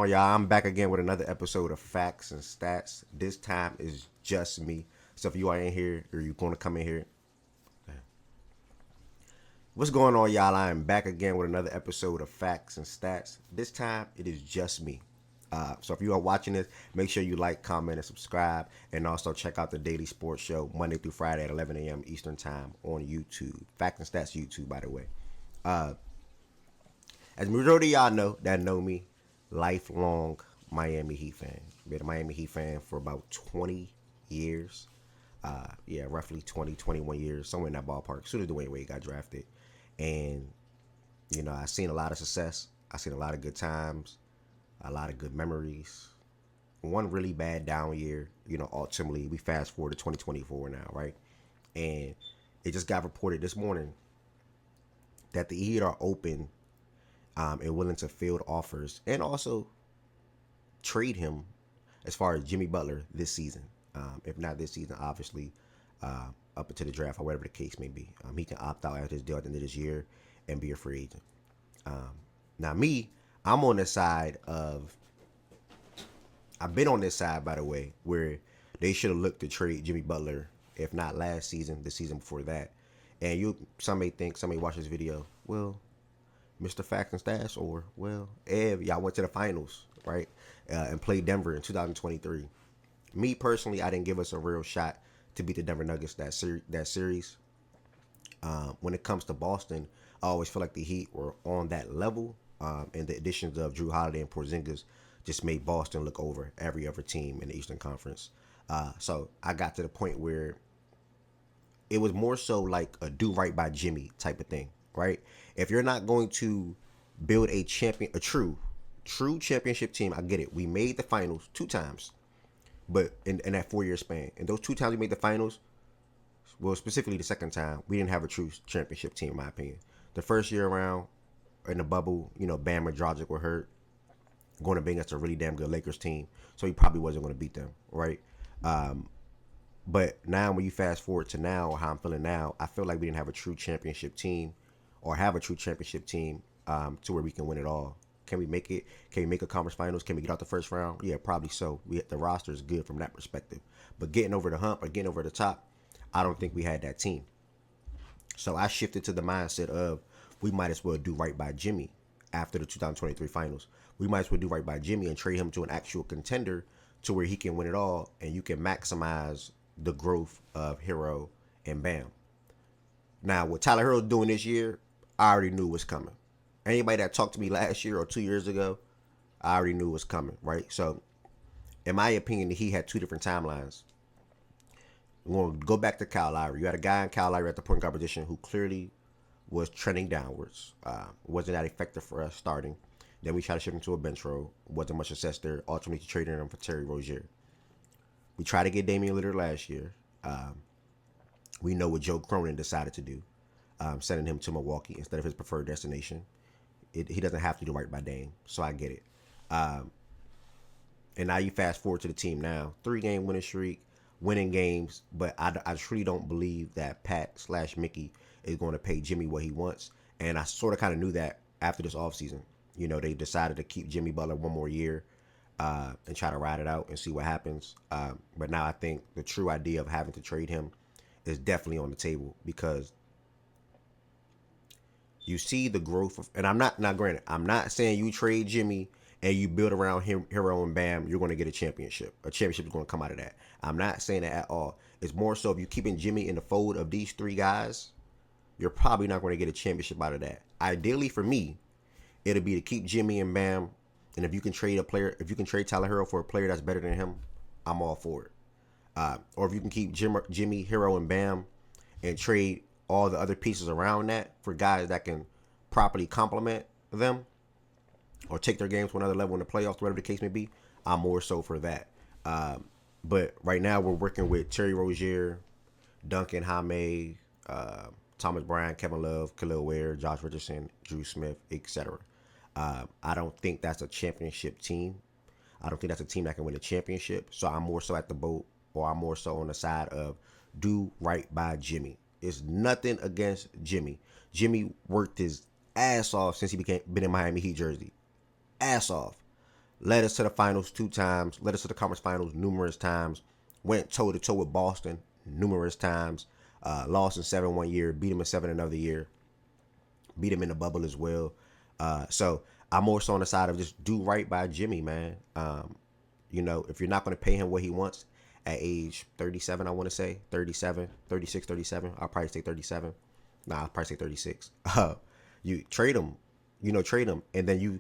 on, y'all? I'm back again with another episode of Facts and Stats. This time is just me. So if you are in here or you're going to come in here, what's going on, y'all? I am back again with another episode of Facts and Stats. This time it is just me. So if you are watching this, make sure you like, comment, and subscribe. And also check out the Daily Sports Show Monday through Friday at 11 a.m. Eastern Time on YouTube. Facts and Stats YouTube, by the way. As majority of y'all know me, lifelong Miami Heat fan. Been a Miami Heat fan for about 20 years. Roughly 20, 21 years, somewhere in that ballpark. As soon as Dwayne Wade got drafted. And, I seen a lot of success. I seen a lot of good times, a lot of good memories. One really bad down year, ultimately we fast forward to 2024 now, right? And it just got reported this morning that the Heat are open and willing to field offers and also trade him as far as Jimmy Butler this season. If not this season, obviously up into the draft or whatever the case may be. He can opt out after his deal at the end of this year and be a free agent. Now I'm on the side of, I've been on this side, by the way, where they should have looked to trade Jimmy Butler, if not last season, the season before that. And some may watch this video, well, Mr. Facts and Stats, or, well, y'all went to the finals, right? And played Denver in 2023. Me, personally, I didn't give us a real shot to beat the Denver Nuggets that series. When it comes to Boston, I always feel like the Heat were on that level. And the additions of Drew Holiday and Porzingis just made Boston look over every other team in the Eastern Conference. So I got to the point where it was more so like a do right by Jimmy type of thing, right? If you're not going to build a true championship team, I get it. We made the finals 2 times, but in that 4-year span, and those 2 times we made the finals, well, specifically the second time, we didn't have a true championship team, in my opinion. The first year around, in the bubble, Bam and Dragic were hurt, going to be against a really damn good Lakers team, so he probably wasn't going to beat them, right? But now when you fast forward to now, how I'm feeling now, I feel like we didn't have a true championship team or have a true championship team to where we can win it all. Can we make it? Can we make a conference finals? Can we get out the first round? Yeah, probably so. The roster is good from that perspective. But getting over the hump or getting over the top, I don't think we had that team. So I shifted to the mindset of we might as well do right by Jimmy after the 2023 finals. We might as well do right by Jimmy and trade him to an actual contender to where he can win it all and you can maximize the growth of Hero and Bam. Now, what Tyler Hero's doing this year, I already knew was coming. Anybody that talked to me last year or 2 years ago, I already knew was coming, right? So, in my opinion, he had 2 different timelines. We're going to go back to Kyle Lowry. You had a guy in Kyle Lowry at the point guard position who clearly was trending downwards. Wasn't that effective for us starting. Then we tried to shift him to a bench role. Wasn't much success there. Ultimately, trading him for Terry Rozier. We tried to get Damian Lillard last year. We know what Joe Cronin decided to do, sending him to Milwaukee instead of his preferred destination. He doesn't have to do right by Dame, so I get it. And now you fast forward to the team now. 3-game winning streak, winning games, but I truly don't believe that Pat/Mickey is going to pay Jimmy what he wants. And I sort of kind of knew that after this offseason. They decided to keep Jimmy Butler one more year and try to ride it out and see what happens. But now I think the true idea of having to trade him is definitely on the table because you see the growth of, and I'm not saying you trade Jimmy and you build around Hero and Bam, you're going to get a championship. A championship is going to come out of that. I'm not saying that at all. It's more so if you're keeping Jimmy in the fold of these 3 guys, you're probably not going to get a championship out of that. Ideally for me, it'll be to keep Jimmy and Bam, and if you can trade Tyler Hero for a player that's better than him, I'm all for it. Or if you can keep Jimmy, Hero, and Bam and trade all the other pieces around that for guys that can properly complement them or take their games to another level in the playoffs, whatever the case may be, I'm more so for that. But right now we're working with Terry Rozier, Duncan Jaime, Thomas Bryant, Kevin Love, Khalil Ware, Josh Richardson, Drew Smith, etc. I don't think that's a championship team. I don't think that's a team that can win a championship. So I'm more so at the boat, or I'm more so on the side of do right by Jimmy. It's nothing against Jimmy. Jimmy worked his ass off since he been in Miami Heat jersey. Ass off. led us to the finals 2 times, led us to the conference finals numerous times, went toe to toe with Boston numerous times, lost in 7 one year, beat him in 7 another year, beat him in the bubble as well. So I'm more so on the side of just do right by Jimmy, man. If you're not going to pay him what he wants at age 37, I want to say 37, 36, 37. I'll probably say 37. I'll probably say 36. You trade him, trade him, and then you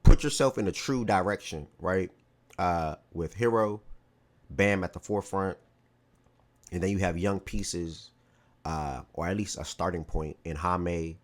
put yourself in a true direction, right? With Hero, Bam at the forefront, and then you have young pieces, or at least a starting point in Jaime.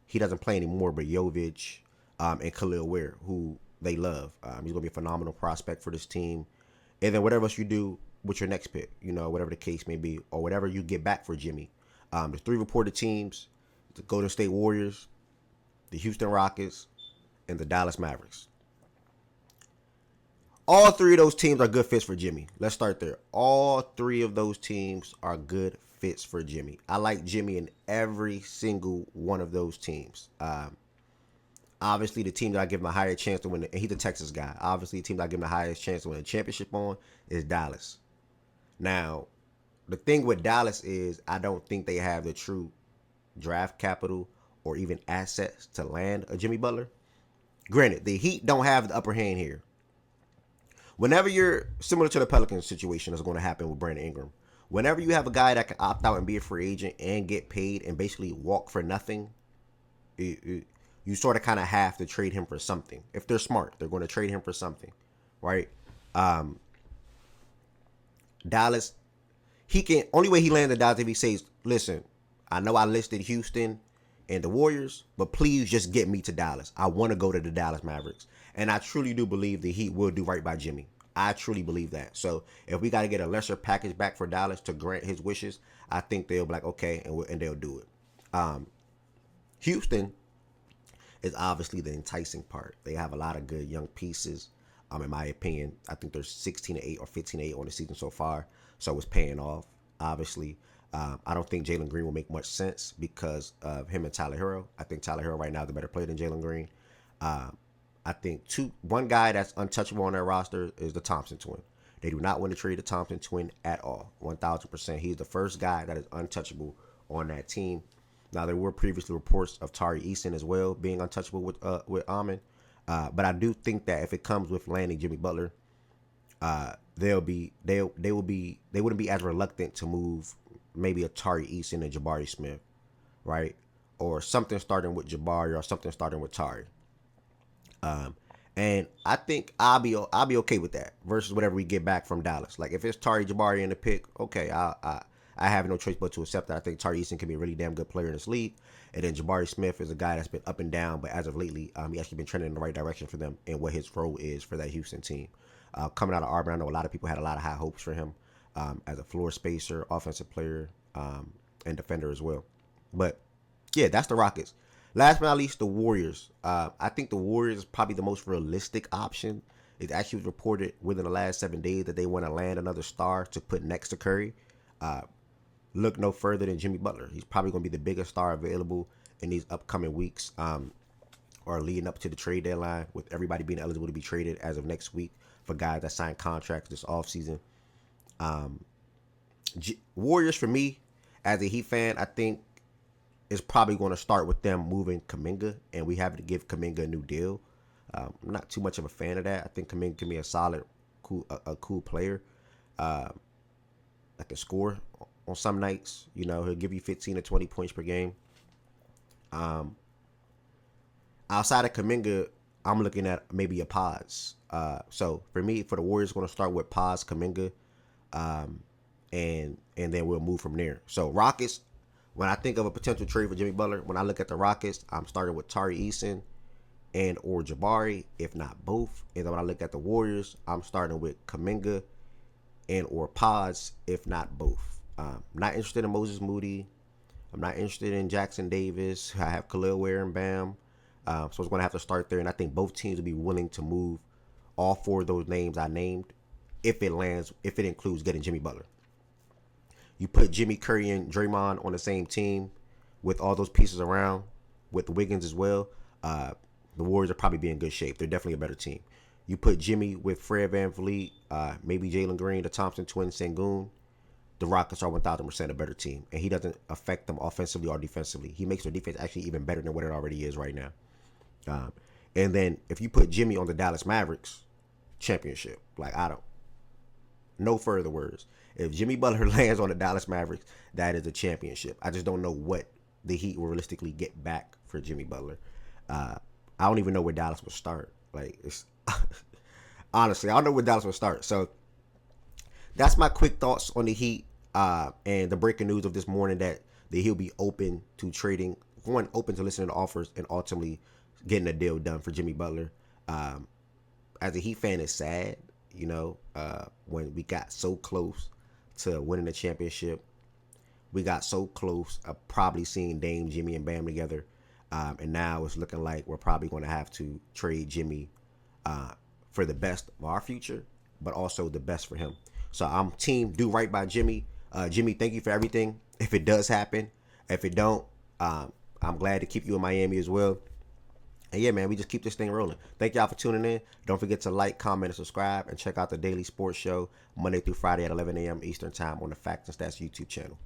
He doesn't play anymore, but Jovic, and Khalil Ware, who they love. He's gonna be a phenomenal prospect for this team. And then whatever else you do with your next pick, whatever the case may be, or whatever you get back for Jimmy. The 3 reported teams: the Golden State Warriors, the Houston Rockets, and the Dallas Mavericks. All 3 of those teams are good fits for Jimmy. Let's start there. All 3 of those teams are good fits for Jimmy. I like Jimmy in every single one of those teams. Obviously, the team that I give him a higher chance to win, and he's a Texas guy. Obviously, the team that I give him the highest chance to win a championship on is Dallas. Now, the thing with Dallas is I don't think they have the true draft capital or even assets to land a Jimmy Butler. Granted, the Heat don't have the upper hand here. Whenever you're similar to the Pelicans situation that's going to happen with Brandon Ingram, whenever you have a guy that can opt out and be a free agent and get paid and basically walk for nothing, you sort of kind of have to trade him for something. If they're smart, they're going to trade him for something, right? Dallas, only way he lands in Dallas if he says, listen, I know I listed Houston and the Warriors, but please just get me to Dallas. I want to go to the Dallas Mavericks. And I truly do believe the Heat will do right by Jimmy. I truly believe that. So if we got to get a lesser package back for Dallas to grant his wishes, I think they'll be like, okay, and they'll do it. Houston is obviously the enticing part. They have a lot of good young pieces. In my opinion, I think they're 16-8 or 15-8 on the season so far. So it's paying off, obviously. I don't think Jalen Green will make much sense because of him and Tyler Hero. I think Tyler Hero right now is a better player than Jalen Green. I think one guy that's untouchable on their roster is the Thompson twin. They do not want to trade the Thompson twin at all. 1,000%. He's the first guy that is untouchable on that team. Now, there were previously reports of Tari Eason as well being untouchable with Amon. But I do think that if it comes with landing Jimmy Butler, they wouldn't be as reluctant to move maybe a Tari Eason and Jabari Smith, right? Or something starting with Jabari or something starting with Tari. And I think I'll be okay with that versus whatever we get back from Dallas. Like if it's Tari Jabari in the pick, okay, I have no choice but to accept that. I think Tari Eason can be a really damn good player in this league. And then Jabari Smith is a guy that's been up and down, but as of lately, he actually been trending in the right direction for them and what his role is for that Houston team. Coming out of Auburn, I know a lot of people had a lot of high hopes for him as a floor spacer, offensive player, and defender as well. But yeah, that's the Rockets. Last but not least, the Warriors. I think the Warriors is probably the most realistic option. It actually was reported within the last 7 days that they want to land another star to put next to Curry. Look no further than Jimmy Butler. He's probably going to be the biggest star available in these upcoming weeks or leading up to the trade deadline, with everybody being eligible to be traded as of next week for guys that signed contracts this offseason. Warriors, for me, as a Heat fan, I think is probably going to start with them moving Kuminga, and we have to give Kuminga a new deal. I'm not too much of a fan of that. I think Kuminga can be a solid, cool player that can score on some nights. He'll give you 15 to 20 points per game. Outside of Kuminga, I'm looking at maybe a Paz. So for me, for the Warriors, going to start with Paz, Kuminga, and then we'll move from there. So Rockets, when I think of a potential trade for Jimmy Butler, when I look at the Rockets, I'm starting with Tari Eason and or Jabari, if not both. And then when I look at the Warriors, I'm starting with Kuminga and or Pods, if not both. Not interested in Moses Moody. I'm not interested in Jackson Davis. I have Khalil Ware and Bam. So it's going to have to start there. And I think both teams will be willing to move all 4 of those names I named if it includes getting Jimmy Butler. You put Jimmy, Curry, and Draymond on the same team with all those pieces around, with Wiggins as well, the Warriors are probably be in good shape. They're definitely a better team. You put Jimmy with Fred VanVleet, maybe Jalen Green, the Thompson twins, Sengun. The Rockets are 1,000% a better team, and he doesn't affect them offensively or defensively. He makes their defense actually even better than what it already is right now. Um, and then if you put Jimmy on the Dallas Mavericks, championship. Like, I don't, no further words. If Jimmy Butler lands on the Dallas Mavericks, that is a championship. I just don't know what the Heat will realistically get back for Jimmy Butler. I don't even know where Dallas will start. Like, it's honestly, I don't know where Dallas will start. So that's my quick thoughts on the Heat and the breaking news of this morning that he'll be open to trading, open to listening to offers, and ultimately getting a deal done for Jimmy Butler. As a Heat fan, it's sad, when we got so close to winning the championship. We got so close of probably seeing Dame, Jimmy, and Bam together. And now it's looking like we're probably going to have to trade Jimmy for the best of our future, but also the best for him. So I'm team do right by Jimmy. Jimmy, thank you for everything. If it does happen, if it don't, I'm glad to keep you in Miami as well. And yeah, man, we just keep this thing rolling. Thank y'all for tuning in. Don't forget to like, comment, and subscribe, and check out the Daily Sports Show Monday through Friday at 11 a.m. Eastern Time on the Facts and Stats YouTube channel.